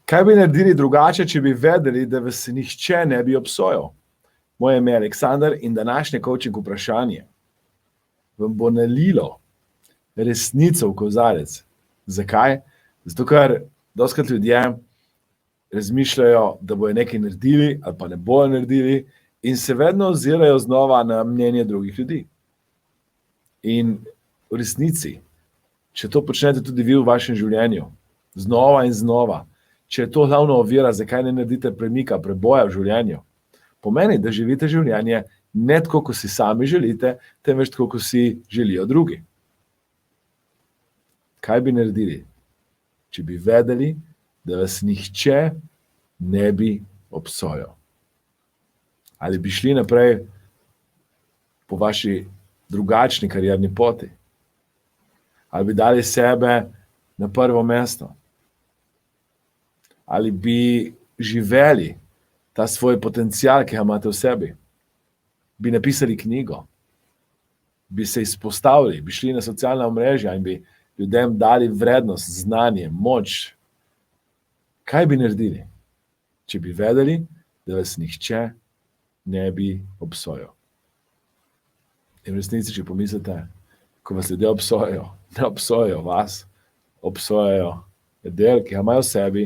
Kaj bi naredili drugače, če bi vedeli, da vas nihče ne bi obsojal? Moje ime je Aleksandar in današnje coaching vprašanje vam bo nalilo resnico v kozarec. Zakaj? Zato, ker dostikrat ljudje razmišljajo, da bojo nekaj naredili ali pa ne bojo naredili in se vedno ozirajo znova na mnenje drugih ljudi. In v resnici, če to počnete tudi vi v vašem življenju, znova in znova, če je to glavna ovira, zakaj ne naredite premika, preboja v življenju, pomeni, da živite življenje ne tako, kot si sami želite, temveč tako, kot si želijo drugi. Kaj bi naredili, če bi vedeli, da vas nihče ne bi obsojal? Ali bi šli naprej po vaši drugačni karierni poti? Ali bi dali sebe na prvo mesto? Ali bi živeli ta svoj potencial, ki ga imate v sebi? Bi napisali knjigo? Bi se izpostavili? Bi šli na socialna omrežja in bi ljudem dali vrednost, znanje, moč? Kaj bi naredili, če bi vedeli, da vas nihče ne bi obsojal? In v resnici, če pomislite, ko vas ljudje obsojajo, ne obsojajo vas, obsojajo del, ki ga imajo v sebi,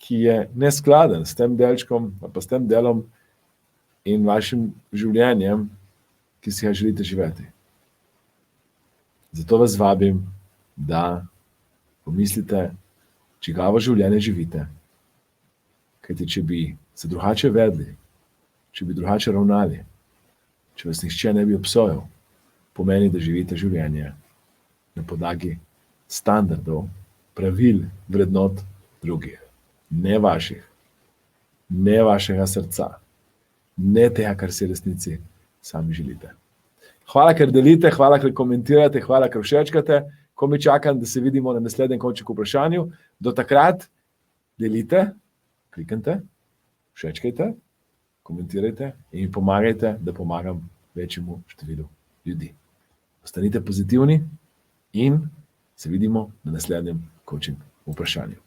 ki je neskladen s tem delčkom, pa s tem delom in vašim življenjem, ki si ga želite živeti. Zato vas vabim, da pomislite, čigavo življenje živite. Kajti, če bi se drugače vedli, če bi drugače ravnali, če vas nihče ne bi obsojal, pomeni, da živite življenje na podlagi standardov, pravil, vrednot drugih. Ne vaših, ne vašega srca, ne tega, kar si v resnici sami želite. Hvala, ker delite, hvala, ker komentirate, hvala, ker všečkate. Ko mi čakam, da se vidimo na naslednjem coaching vprašanju. Do takrat delite, kliknite, všečkajte, komentirajte in mi pomagajte, da pomagam večjemu številu ljudi. Ostanite pozitivni in se vidimo na naslednjem coaching vprašanju.